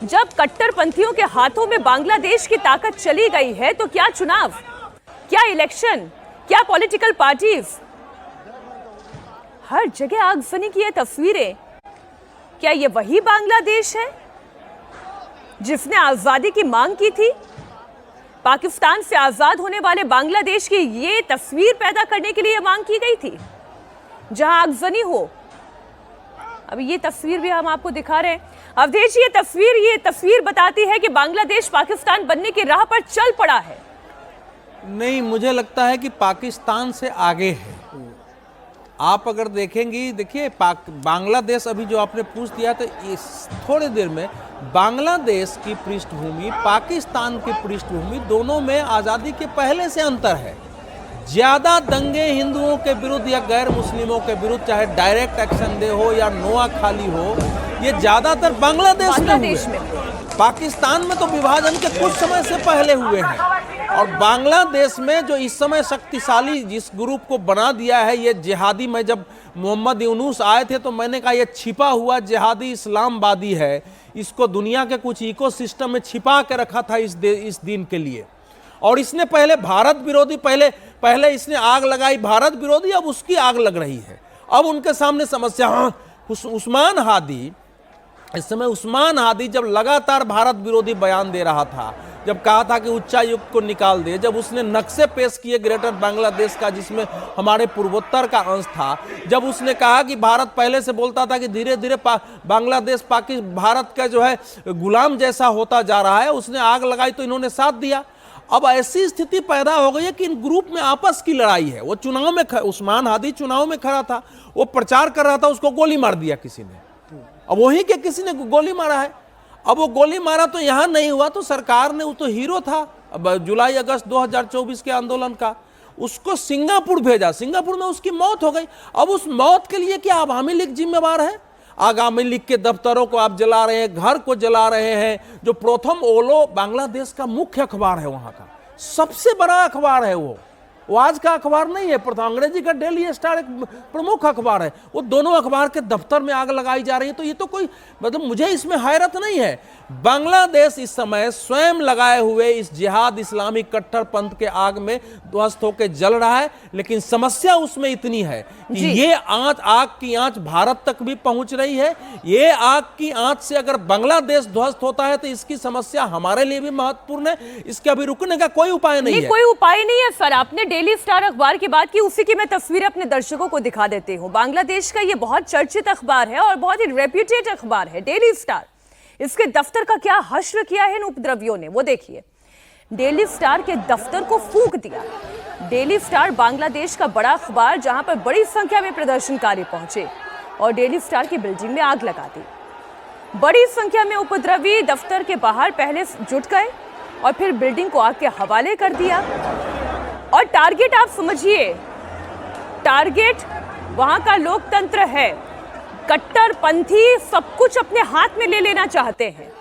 जब कट्टरपंथियों के हाथों में बांग्लादेश की ताकत चली गई है तो क्या चुनाव, क्या इलेक्शन, क्या पॉलिटिकल पार्टीज, हर जगह आगजनी की ये तस्वीरें, क्या ये वही बांग्लादेश है जिसने आजादी की मांग की थी? पाकिस्तान से आजाद होने वाले बांग्लादेश की ये तस्वीर पैदा करने के लिए मांग की गई थी जहां आगजनी हो। अभी ये तस्वीर भी हम आपको दिखा रहे हैं। अवधेश, ये तस्वीर बताती है कि बांग्लादेश पाकिस्तान बनने की राह पर चल पड़ा है। नहीं, मुझे लगता है कि पाकिस्तान से आगे है। आप अगर देखेंगी, देखिए बांग्लादेश, अभी जो आपने पूछ दिया तो इस थोड़ी देर में बांग्लादेश की पृष्ठभूमि, पाकिस्तान की पृष्ठभूमि, दोनों में आज़ादी के पहले से अंतर है। ज्यादा दंगे हिंदुओं के विरुद्ध या गैर मुस्लिमों के विरुद्ध, चाहे डायरेक्ट एक्शन डे हो या नोआ खाली हो, ये ज्यादातर बांग्लादेश में हुए। पाकिस्तान में तो विभाजन के कुछ समय से पहले हुए हैं। और बांग्लादेश में जो इस समय शक्तिशाली जिस ग्रुप को बना दिया है ये जिहादी, में जब मोहम्मद यूनुस आए थे तो मैंने कहा ये छिपा हुआ जिहादी इस्लामवादी है, इसको दुनिया के कुछ इकोसिस्टम में छिपा के रखा था इस दिन के लिए। और इसने पहले भारत विरोधी, पहले इसने आग लगाई भारत विरोधी, अब उसकी आग लग रही है। अब उनके सामने समस्या, उस्मान हादी, इस समय उस्मान हादी जब लगातार भारत विरोधी बयान दे रहा था, जब कहा था कि उच्चायुक्त को निकाल दे, जब उसने नक्शे पेश किए ग्रेटर बांग्लादेश का जिसमें हमारे पूर्वोत्तर का अंश था, जब उसने कहा कि भारत पहले से बोलता था कि धीरे धीरे बांग्लादेश भारत का जो है गुलाम जैसा होता जा रहा है, उसने आग लगाई तो इन्होंने साथ दिया। अब ऐसी स्थिति पैदा हो गई है कि इन ग्रुप में आपस की लड़ाई है। वो चुनाव में, उस्मान हादी चुनाव में खड़ा था, वो प्रचार कर रहा था, उसको गोली मार दिया किसी ने। अब वही के किसी ने गोली मारा है। अब वो गोली मारा तो यहां नहीं हुआ तो सरकार ने, वो तो हीरो था अब जुलाई अगस्त 2024 के आंदोलन का, उसको सिंगापुर भेजा, सिंगापुर में उसकी मौत हो गई। अब उस मौत के लिए क्या आवामी लीग जिम्मेवार है? आवामी लीग के दफ्तरों को आप जला रहे हैं, घर को जला रहे हैं। जो प्रथम ओलो बांग्लादेश का मुख्य अखबार है, वहां का सबसे बड़ा अखबार है, वो आज का अखबार नहीं है, प्रथम अंग्रेजी का डेली स्टार एक प्रमुख अखबार है। वो दोनों अखबार के दफ्तर में आग लगाई जा रही है। तो ये तो कोई, मतलब मुझे इसमें हैरत नहीं है। बांग्लादेश इस समय स्वयं लगाए हुए इस जिहाद इस्लामिक कट्टरपंथ के आग में ध्वस्त होकर जल रहा है। लेकिन समस्या उसमें इतनी है कि ये आग की आंच भारत तक भी पहुंच रही है। ये आग की आंच से अगर बांग्लादेश ध्वस्त होता है तो इसकी समस्या हमारे लिए भी महत्वपूर्ण है। इसके अभी रुकने का कोई उपाय नहीं है। कोई उपाय नहीं है सर। आपने डेली स्टार अखबार की बात की, उसी की मैं तस्वीरें अपने दर्शकों को दिखा देती हूँ। बांग्लादेश का ये बहुत चर्चित अखबार है और बहुत ही रेप्यूटेड अखबार है डेली स्टार। इसके दफ्तर का क्या हश्र किया है इन उपद्रवियों ने, वो देखिए। डेली स्टार के दफ्तर को फूंक दिया। डेली स्टार बांग्लादेश का बड़ा अखबार जहां पर बड़ी संख्या में प्रदर्शनकारी पहुंचे और डेली स्टार की बिल्डिंग में आग लगा दी। बड़ी संख्या में उपद्रवी दफ्तर के बाहर पहले जुट गए और फिर बिल्डिंग को आग के हवाले कर दिया। और टारगेट आप समझिए, टारगेट वहां का लोकतंत्र है। कट्टरपंथी सब कुछ अपने हाथ में ले लेना चाहते हैं।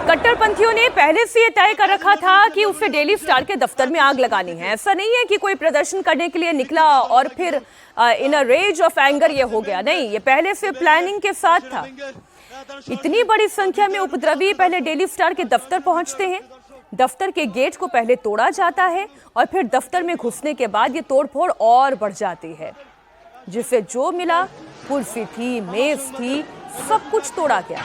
कट्टरपंथियों ने पहले से यह तय कर रखा था कि उसे डेली स्टार के दफ्तर में आग लगानी है। ऐसा नहीं है कि कोई प्रदर्शन करने के लिए निकला और फिर इन अ रेज ऑफ एंगर ये हो गया। नहीं, ये पहले से प्लानिंग के साथ था। इतनी बड़ी संख्या में उपद्रवी पहले डेली स्टार के दफ्तर पहुंचते हैं। दफ्तर के गेट को पहले तोड़ा जाता है और फिर दफ्तर में घुसने के बाद ये तोड़फोड़ और बढ़ जाती है। जिसे जो मिला, कुर्सी थी, मेज थी, सब कुछ तोड़ा गया।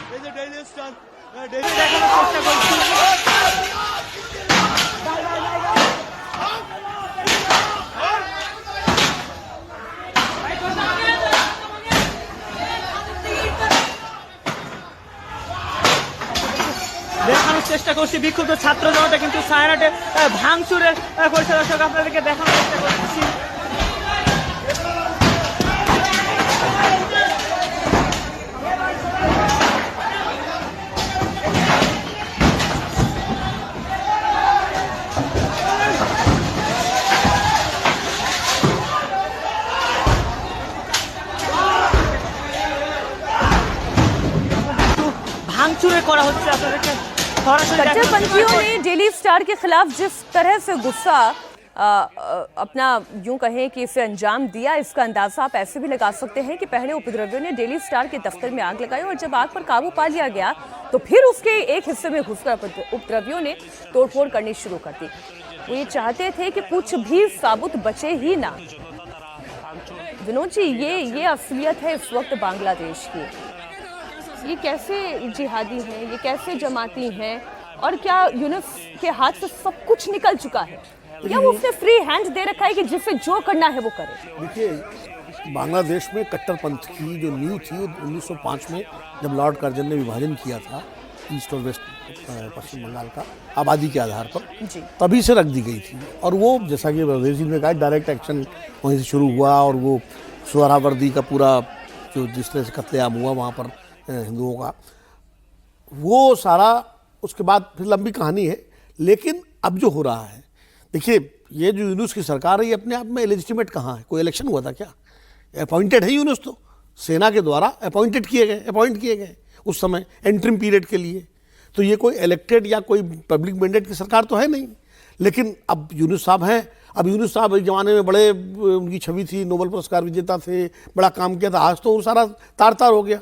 দেখানোর চেষ্টা করছি বিক্ষুব্ধ ছাত্র জনতা কিন্তু সায়রাটে ভাঙচুরের করছে। দর্শক আপনাদেরকে দেখানোর চেষ্টা করছি। ভাঙচুরে করা হচ্ছে আপনাদেরকে সরাসরি দেখানোর চেষ্টা कट्टरपंथियों করছি। ने डेली स्टार के खिलाफ जिस तरह से गुस्सा अपना यूं कहें कि इसे अंजाम दिया, इसका अंदाजा आप ऐसे भी लगा सकते हैं कि पहले उपद्रवियों ने डेली स्टार के दफ्तर में आग लगाई और जब आग पर काबू पा लिया गया तो फिर उसके एक हिस्से में घुसकर उपद्रवियों ने तोड़फोड़ करनी शुरू कर दी। वो ये चाहते थे कि कुछ भी साबुत बचे ही ना। विनोद जी, ये असलियत है इस वक्त बांग्लादेश की। ये कैसे जिहादी हैं, ये कैसे जमाती हैं, और क्या यूनुस के हाथ से सब कुछ निकल चुका है या वो उसने फ्री हैंड दे रखा है कि जिससे जो करना है वो करे? देखिए, बांग्लादेश में कट्टरपंथ की जो नींव थी वो 1905 में जब लॉर्ड कर्जन ने विभाजन किया था ईस्ट और वेस्ट पश्चिम बंगाल का आबादी के आधार पर, जी। तभी से रख दी गई थी। और वो जैसा कि रवदेव जी ने कहा, डायरेक्ट एक्शन वहीं से शुरू हुआ और वो सोहरावर्दी का पूरा जो जिस तरह से कत्लेआम हुआ वहाँ पर हिंदुओं का, वो सारा उसके बाद फिर लंबी कहानी है। लेकिन अब जो हो रहा है, देखिए, ये जो यूनुस की सरकार है ये अपने आप में इलेजिटिमेट कहाँ है? कोई इलेक्शन हुआ था क्या? अपॉइंटेड है यूनुस, तो सेना के द्वारा अपॉइंट किए गए उस समय एंट्रिम पीरियड के लिए। तो ये कोई इलेक्टेड या कोई पब्लिक मैंडेट की सरकार तो है नहीं। लेकिन अब यूनुस साहब हैं। अब यूनुस साहब एक ज़माने में बड़े, उनकी छवि थी, नोबेल पुरस्कार विजेता थे, बड़ा काम किया था। आज तो वो सारा तार हो गया।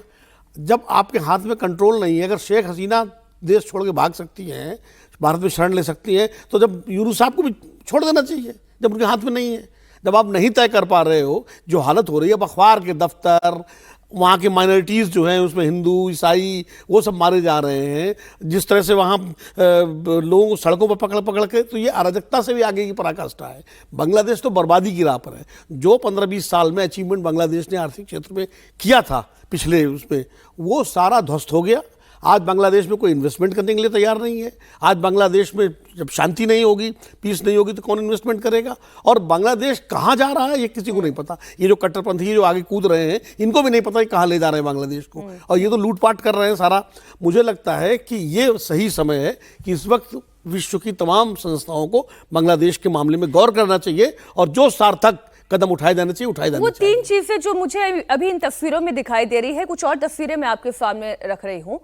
जब आपके हाथ में कंट्रोल नहीं है, अगर शेख हसीना देश छोड़ के भाग सकती हैं, भारत में शरण ले सकती हैं, तो जब यूनुस साहब को भी छोड़ देना चाहिए जब उनके हाथ में नहीं है। जब आप नहीं तय कर पा रहे हो, जो हालत हो रही है, अखबार के दफ्तर, वहाँ के माइनॉरिटीज़ जो हैं उसमें हिंदू ईसाई वो सब मारे जा रहे हैं, जिस तरह से वहाँ लोगों को सड़कों पर पकड़ के, तो ये अराजकता से भी आगे की पराकाष्ठा है। बांग्लादेश तो बर्बादी की राह पर है। जो 15-20 साल में अचीवमेंट बांग्लादेश ने आर्थिक क्षेत्र में किया था पिछले उसमें, वो सारा ध्वस्त हो गया। आज बांग्लादेश में कोई इन्वेस्टमेंट करने के लिए तैयार नहीं है। आज बांग्लादेश में जब शांति नहीं होगी, पीस नहीं होगी, तो कौन इन्वेस्टमेंट करेगा? और बांग्लादेश कहाँ जा रहा है ये किसी को नहीं पता। ये जो कट्टरपंथी जो आगे कूद रहे हैं, इनको भी नहीं पता कि कहाँ ले जा रहे हैं बांग्लादेश को। और ये तो लूटपाट कर रहे हैं सारा। मुझे लगता है कि ये सही समय है कि इस वक्त विश्व की तमाम संस्थाओं को बांग्लादेश के मामले में गौर करना चाहिए और जो सार्थक कदम उठाए जाने चाहिए उठाए जाने वो चाहिए। 3 चीजें जो मुझे अभी इन तस्वीरों में दिखाई दे रही है, कुछ और तस्वीरें मैं आपके सामने रख रही हूँ।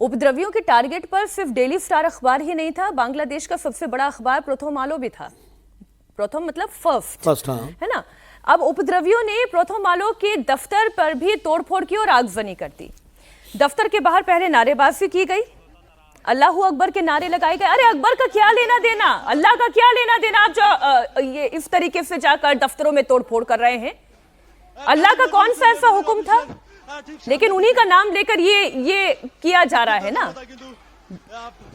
उपद्रवियों के टारगेट पर सिर्फ डेली स्टार अखबार ही नहीं था, बांग्लादेश का सबसे बड़ा अखबार प्रथमालो भी था। प्रथम मतलब फर्स्ट, हाँ। है ना? अब उपद्रवियों ने प्रथमालो के दफ्तर पर भी तोड़फोड़ की और आगजनी कर दी। दफ्तर के बाहर पहले नारेबाजी की गई, अल्लाहू अकबर के नारे लगाए गए। अरे अकबर का क्या लेना देना, अल्लाह का क्या लेना देना? आप जो ये इस तरीके से जाकर दफ्तरों में तोड़फोड़ कर रहे हैं, अल्लाह का कौन सा ऐसा हुक्म था? लेकिन उन्हीं का नाम लेकर ये किया जा रहा है ना।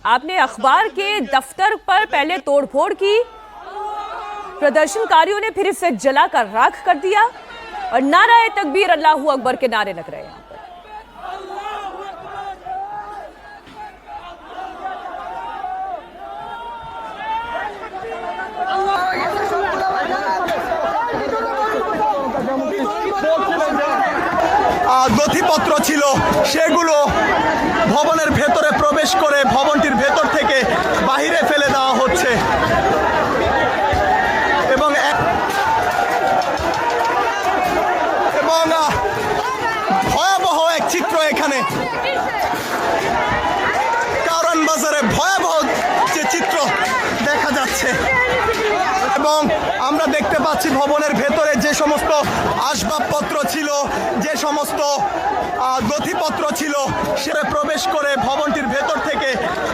आपने अखबार के दफ्तर पर पहले तोड़फोड़ की, प्रदर्शनकारियों ने फिर इसे जलाकर राख कर दिया और नाराए तकबीर अल्लाहू अकबर के नारे लग रहे हैं। নথিপত্র ছিল সেগুলো ভবনের ভেতরে প্রবেশ করে ভবনটির ভেতর থেকে বাহিরে ফেলে দেওয়া হচ্ছে এবং ভয়াবহ এক চিত্র এখানে কারণ বাজারে ভয়াবহ যে চিত্র দেখা যাচ্ছে এবং আমরা দেখতে পাচ্ছি ভবনের ভেতরে যে সমস্ত আসবাবপত্র ছিল, যে সমস্ত নথিপত্র ছিল, সেটা প্রবেশ করে ভবনটির ভেতর থেকে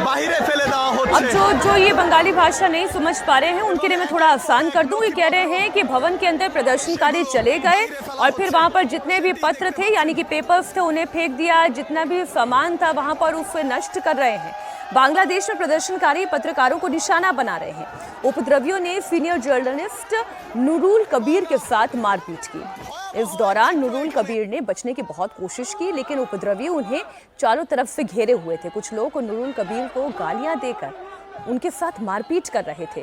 বাহিরে ফেলে দেওয়া अब হচ্ছে। जो ये बंगाली भाषा नहीं समझ पा रहे हैं उनके लिए मैं थोड़ा आसान कर दूं। ये कह रहे हैं कि भवन के अंदर प्रदर्शनकारी चले गए और फिर वहां पर जितने भी पत्र थे यानी कि पेपर्स थे उन्हें फेंक दिया, जितना भी सामान था वहां पर उसे नष्ट कर रहे हैं। बांग्लादेश में प्रदर्शनकारी पत्रकारों को निशाना बना रहे हैं। उपद्रवियों ने सीनियर जर्नलिस्ट नूरुल कबीर के साथ मारपीट की। इस दौरान नूरुल कबीर ने बचने की बहुत कोशिश की, लेकिन उपद्रवी उन्हें चारों तरफ से घेरे हुए थे। कुछ लोग नूरुल कबीर को गालियां देकर उनके साथ मारपीट कर रहे थे।